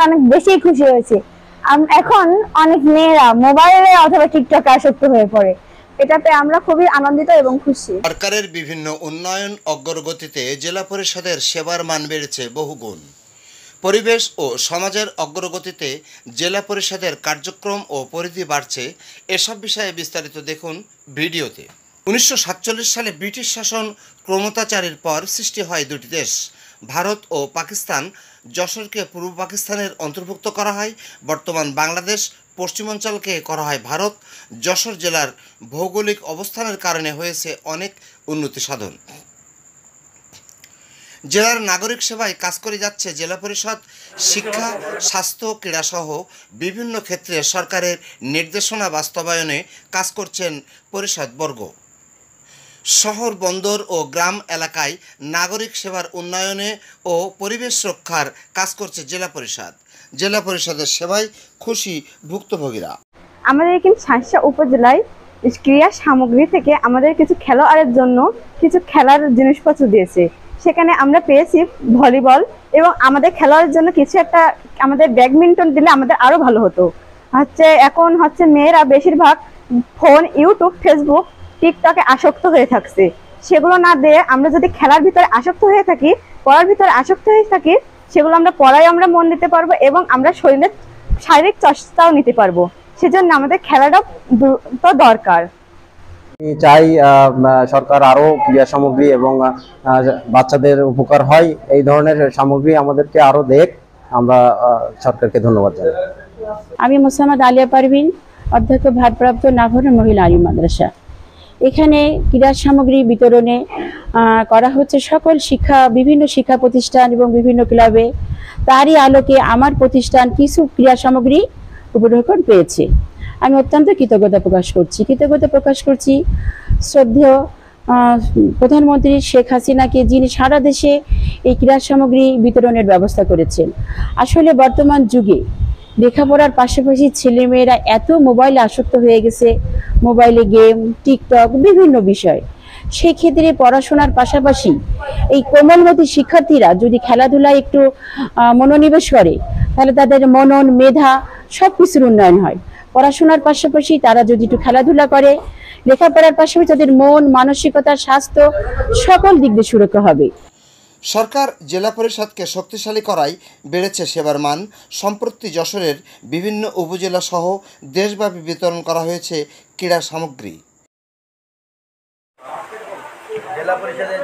অনেক বেশি খুশি হয়েছি। এখন অনেক মেয়েরা মোবাইলে অথবা টিকটকে আসক্ত হয়ে পড়ে, এটাতে আমরা খুবই আনন্দিত এবং খুশি। সরকারের বিভিন্ন উন্নয়ন অগ্রগতিতে জেলা পরিষদের সেবার মান বেড়েছে বহুগুণ। পরিবেশ ও সমাজের অগ্রগতিতে জেলা পরিষদের কার্যক্রম ও পরিধি বাড়ছে, এসব বিষয়ে বিস্তারিত দেখুন ভিডিওতে। 1947 সালে ব্রিটিশ শাসন ক্ষমতাচারের পর সৃষ্টি হয় দুটি দেশ, ভারত ও পাকিস্তান। যশোরকে পূর্ব পাকিস্তানের অন্তর্ভুক্ত করা হয়। বর্তমান বাংলাদেশ পশ্চিমাঞ্চলকে করা হয় ভারত। যশোর জেলার ভৌগোলিক অবস্থানের কারণে হয়েছে অনেক উন্নতি সাধন। জেলার নাগরিক সেবায় কাজ করে যাচ্ছে জেলা পরিষদ। শিক্ষা, স্বাস্থ্য, ক্রীড়াসহ বিভিন্ন ক্ষেত্রে সরকারের নির্দেশনা বাস্তবায়নে কাজ করছেন পরিষদবর্গ। শহর, বন্দর ও গ্রাম এলাকায় নাগরিক সেবার উন্নয়নে ও পরিবেশ রক্ষার কাজ করছে জেলা পরিষদ। জেলা পরিষদের সেবায় খুশি ভুক্তভোগীরা। আমাদের এখানে শার্শা উপজেলায় ক্রীড়া সামগ্রী থেকে আমাদের কিছু খেলোয়াড়ের জন্য কিছু খেলার জিনিসপত্র দিয়েছে। সেখানে আমরা পেয়েছি ভলিবল এবং আমাদের খেলোয়াড়ের জন্য কিছু একটা আমাদের ব্যাডমিন্টন দিলে আমাদের আরো ভালো হতো। এখন মেয়েরা বেশিরভাগ ফোন, ইউটিউব, ফেসবুক, টিকটকে আসক্ত হয়ে থাকছে। সেগুলো না দিয়ে আমরা যদি খেলার ভিতরে আসক্ত হয়ে থাকি, পড়ার ভিতরে আসক্ত হয়ে থাকি, সেগুলো আমরা পড়ায় আমরা মন দিতে পারবো এবং আমরা শারীরিক চর্চাও নিতে পারবো। সেজন্য আমাদের খেলাটা তো দরকার। আমি চাই সরকার আরো ক্রীড়া সামগ্রী এবং বাচ্চাদের উপকার হয় এই ধরনের সামগ্রী আমাদেরকে আরো দেখ। আমরা সরকারকে ধন্যবাদ জানাই। আমি মোসাম্মদ আলিয়া পারভিন, অধ্যক্ষ ভারপ্রাপ্ত নাগর মহিলা আলিম মাদ্রাসা। এখানে ক্রীড়া সামগ্রী বিতরণে করা হচ্ছে সকল বিভিন্ন শিক্ষা প্রতিষ্ঠান এবং বিভিন্ন ক্লাবে। তারই আলোকে আমার প্রতিষ্ঠান কিছু ক্রীড়া সামগ্রী উপঢৌকন পেয়েছে। আমি অত্যন্ত কৃতজ্ঞতা প্রকাশ করছি শ্রদ্ধেয় প্রধানমন্ত্রী শেখ হাসিনাকে, যিনি সারা দেশে এই ক্রীড়া সামগ্রী বিতরণের ব্যবস্থা করেছেন। আসলে বর্তমান যুগে লেখাপড়ার পাশাপাশি ছেলেমেয়েরা এত মোবাইলে আসক্ত হয়ে গেছে, মোবাইলে গেম, টিকটক, বিভিন্ন বিষয়। সেই ক্ষেত্রে পড়াশোনার পাশাপাশি এই কোমলমতি শিক্ষার্থীরা যদি খেলাধুলায় একটু মনোনিবেশ করে, তাহলে তাদের মনন, মেধা সবকিছুর উন্নয়ন হয়। পড়াশোনার পাশাপাশি তারা যদি একটু খেলাধুলা করে, লেখাপড়ার পাশাপাশি তাদের মন, মানসিকতা, স্বাস্থ্য সকল দিক দিয়ে সুরক্ষা হবে। সরকার জেলা পরিষদকে শক্তিশালী করায় বেড়েছে সেবার মান। সম্প্রতি যশোরের বিভিন্ন উপজেলা সহ দেশব্যাপী বিতরণ করা হয়েছে ক্রীড়া সামগ্রী।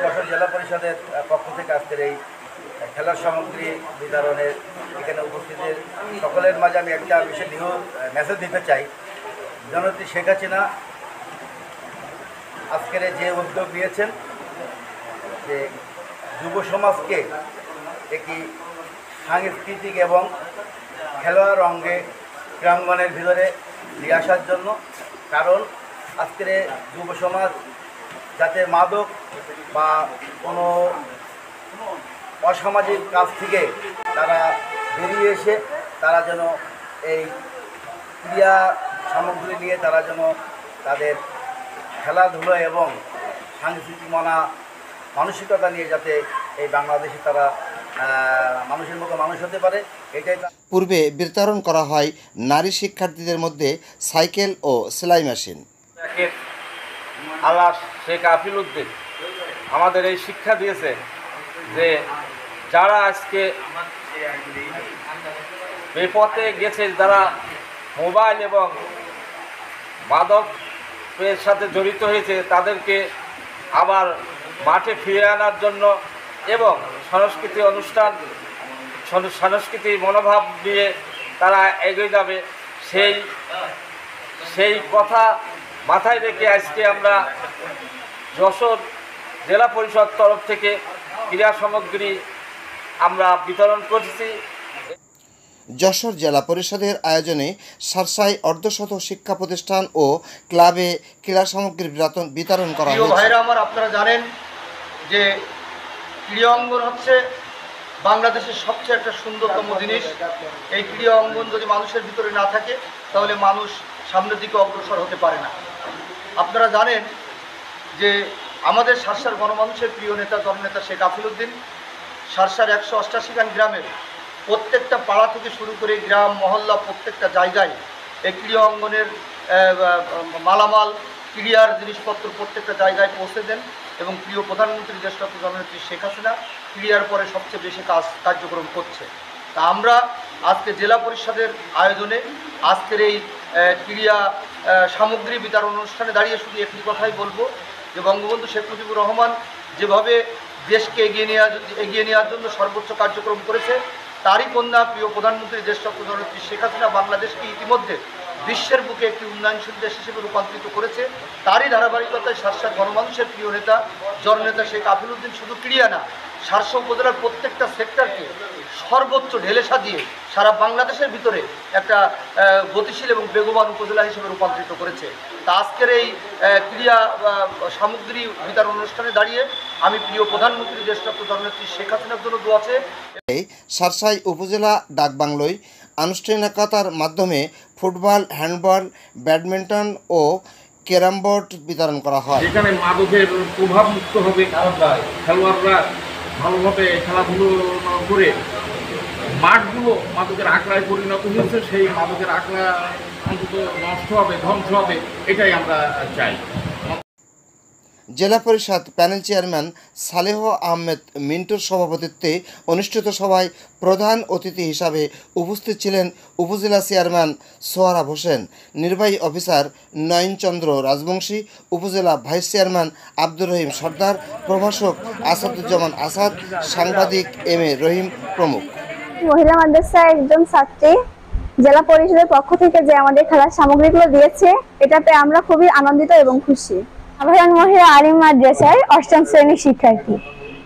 যশোর জেলা পরিষদের পক্ষ থেকে আজকের এই খেলার সামগ্রী বিতরণের এখানে উপস্থিতের সকলের মাঝে আমি একটা বিশেষ মেসেজ দিতে চাই। জননেত্রী শেখ হাসিনা আজকের যে উদ্যোগ নিয়েছেন যে যুব সমাজকে একটি সাংস্কৃতিক এবং খেলোয়াড় অঙ্গে ক্রীড়াঙ্গনের ভিতরে নিয়ে আসার জন্য। কারণ আজকের যুব সমাজ যাতে মাদক বা কোনো অসামাজিক কাজ থেকে তারা বেরিয়ে এসে তারা যেন এই ক্রীড়া সামগ্রী নিয়ে তারা যেন তাদের খেলাধুলো এবং সাংস্কৃতিক মানসিকতা নিয়ে যাতে এই বাংলাদেশে তারা মানুষের মতো মানুষ হতে পারে, এটাই। পূর্বে বিতরণ করা হয় নারী শিক্ষার্থীদের মধ্যে সাইকেল ও সেলাই মেশিন। আল্লাহ শেখ আফিল উদ্দিন আমাদের এই শিক্ষা দিয়েছে যে যারা আজকে বেপথে গেছে, যারা মোবাইল এবং মাদকের সাথে জড়িত হয়েছে, তাদেরকে আবার মাঠে ফিরে আনার জন্য এবং সংস্কৃতি অনুষ্ঠান, সংস্কৃতি মনোভাব নিয়ে তারা এগিয়ে যাবে, সেই কথা মাথায় রেখে আজকে আমরা যশোর জেলা পরিষদ তরফ থেকে ক্রীড়া সামগ্রী আমরা বিতরণ করছি। যশোর জেলা পরিষদের আয়োজনে শার্শায় অর্ধশত শিক্ষা প্রতিষ্ঠান ও ক্লাবে ক্রীড়া সামগ্রীর বিতরণ করা হয়েছে। ভাইরা আমার, আপনারা জানেন যে ক্রীড়া অঙ্গন হচ্ছে বাংলাদেশের সবচেয়ে একটা সুন্দরতম জিনিস। এই ক্রীড়া অঙ্গন যদি মানুষের ভিতরে না থাকে তাহলে মানুষ সামনের দিকে অগ্রসর হতে পারে না। আপনারা জানেন যে আমাদের শার্শার গণমানুষের প্রিয় নেতা, জননেতা শেখ আফিল উদ্দিন শার্শার 188 গ্রামের প্রত্যেকটা পাড়া থেকে শুরু করে গ্রাম মহল্লা প্রত্যেকটা জায়গায় এই ক্রীড়া অঙ্গনের মালামাল ক্রীড়ার জিনিসপত্র প্রত্যেকটা জায়গায় পৌঁছে দেন এবং প্রিয় প্রধানমন্ত্রী দেশটা প্রধানমন্ত্রী শেখ হাসিনা ক্রীড়ার পরে সবচেয়ে বেশি কার্যক্রম করছে। তা আমরা আজকে জেলা পরিষদের আয়োজনে আজকের এই ক্রীড়া সামগ্রী বিতরণ অনুষ্ঠানে দাঁড়িয়ে শুধু একটি কথাই বলবো যে বঙ্গবন্ধু শেখ মুজিবুর রহমান যেভাবে দেশকে এগিয়ে নেওয়ার জন্য সর্বোচ্চ কার্যক্রম করেছে, তারই কন্যা প্রিয় প্রধানমন্ত্রী দেশটা প্রধানমন্ত্রী শেখ হাসিনা বাংলাদেশকে ইতিমধ্যে বিশ্বের বুকে একটি উন্নয়নশীল দেশ হিসেবে রূপান্তরিত করেছে। তারই ধারাবাহিকতায় সারসা গণমানুষের প্রিয় নেতা জননেতা শেখ আফিল উদ্দিন শুধু ক্রীড়া না, সারসা উপজেলার প্রত্যেকটা সেক্টরকে সর্বোচ্চ ঢেলে সাজিয়ে সারা বাংলাদেশের ভিতরে একটা গতিশীল এবং বেগবান উপজেলা হিসেবে রূপান্তরিত করেছে। তা আজকের এই ক্রীড়া সামগ্রী বিতরণ অনুষ্ঠানে দাঁড়িয়ে আমি প্রিয় প্রধানমন্ত্রী দেশটা প্রধানমন্ত্রী শেখ হাসিনার জন্য দোয়াছে। সারসাই উপজেলা ডাকবাংলোয় আনুষ্ঠানিকতার মাধ্যমে ফুটবল, হ্যান্ডবল, ব্যাডমিন্টন ও ক্যারাম বোর্ড বিতরণ করা হয়। যেখানে মাদকের প্রভাব মুক্ত হবে, খেলোয়াড়রা ভালোভাবে খেলাধুলো করে মাঠগুলো মাদকের আখড়ায় পরিণত হয়েছে, সেই মাদকের আখড়া অন্তত নষ্ট হবে, ধ্বংস হবে, এটাই আমরা চাই। জেলা পরিষদ প্যানেল চেয়ারম্যান সালেহ আহমেদ মিন্টুর সভাপতিত্বে অনুষ্ঠিত সভায় প্রধান অতিথি হিসাবে উপস্থিত ছিলেন উপজেলা চেয়ারম্যান সোহরাব হোসেন, নির্বাহী অফিসার নয়নচন্দ্র রাজবংশী, উপজেলা ভাইস চেয়ারম্যান আব্দুর রহিম সর্দার, প্রভাষক আসাদুজ্জামান আসাদ, সাংবাদিক এম এ রহিম প্রমুখ। মহিলা মাদ্রাসার একজন ছাত্রী জেলা পরিষদের পক্ষ থেকে যে আমাদের খেলার সামগ্রীগুলো দিয়েছে, এটাতে আমরা খুবই আনন্দিত এবং খুশি। সাধারণ মহিলা আলিম মাদ্রাসায় 8ম শ্রেণীর শিক্ষার্থী।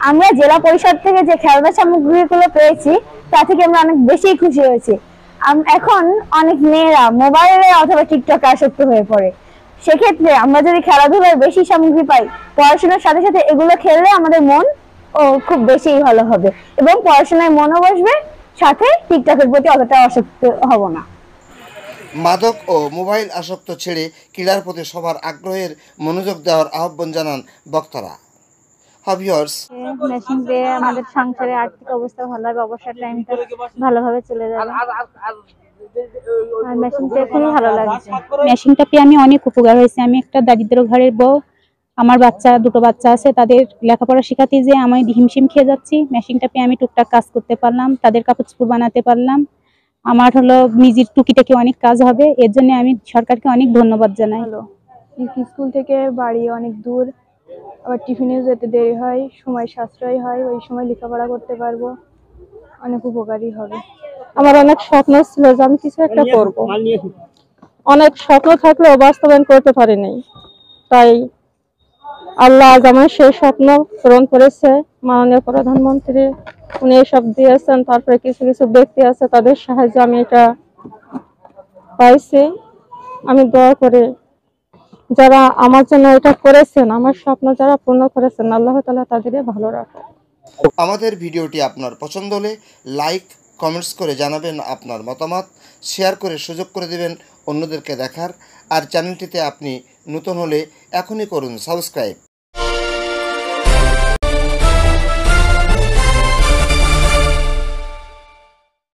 আমরা জেলা পরিষদ থেকে যে খেলনা সামগ্রীগুলো পেয়েছি তা থেকে আমরা অনেক বেশি খুশি হয়েছি। এখন অনেক মেয়েরা মোবাইলে অথবা টিকটকে আসক্ত হয়ে পড়ে, সেক্ষেত্রে আমরা যদি খেলাধুলার বেশি সামগ্রী পাই, পড়াশোনার সাথে সাথে এগুলো খেললে আমাদের মন খুব বেশি ভালো হবে এবং পড়াশোনায় মনও বসবে, সাথে টিকটকের প্রতি অতটা আসক্ত হব না। মাদক ও মোবাইল আসক্ত ছেড়ে ক্রীড়ার প্রতি সবার আগ্রহের মনোযোগ দেওয়ার আহ্বান জানান বক্তারা। মেশিন পেয়ে আমাদের সংসারে আর্থিক অবস্থা ভালো হবে, অবসর টাইমটা ভালোভাবে চলে যাবে। আর মেশিন পেয়ে খুবই ভালো লাগছে। মেশিনটা পেয়ে আমি অনেক উপকার হয়েছে। আমি একটা দারিদ্র ঘরের বউ, আমার দুটো বাচ্চা আছে, তাদের লেখাপড়া শেখাতে যে আমি হিমশিম খেয়ে যাচ্ছি। মেশিনটা পেয়ে আমি টুকটাক কাজ করতে পারলাম, তাদের কাপড় চোপড় বানাতে পারলাম। আমার নিজের টুকিটাকি অনেক কাজ হবে, এর জন্য আমি সরকারকে অনেক ধন্যবাদ জানাই। স্কুল থেকে বাড়ি অনেক দূর, আবার টিফিনে যেতে দেরি হয়, সময় সাশ্রয় হয়, ওই সময় লেখাপড়া করতে পারবো, অনেক উপকারী হবে। আমার অনেক স্বপ্ন ছিল যে আমি কিছু একটা করব, অনেক স্বপ্ন থাকলেও বাস্তবায়ন করতে পারিনি, তাই আল্লাহ আজ আমার সেই স্বপ্ন পূরণ করেছে। মাননীয় প্রধানমন্ত্রী উনি এসব দিয়েছেন, তারপরে কিছু কিছু ব্যক্তি আছে তাদের সাহায্যে আমি এটা পাইছি। আমি দোয়া করি যারা আমার জন্য এটা করেছেন, আমার স্বপ্ন যারা পূর্ণ করেছেন, আল্লাহ তাআলা তাদেরই ভালো রাখে। আমাদের ভিডিওটি আপনার পছন্দ হলে লাইক, কমেন্টস করে জানাবেন আপনার মতামত, শেয়ার করে সুযোগ করে দেবেন অন্যদেরকে দেখার। আর চ্যানেলটিতে আপনি নতুন হলে এখনই করুন সাবস্ক্রাইব।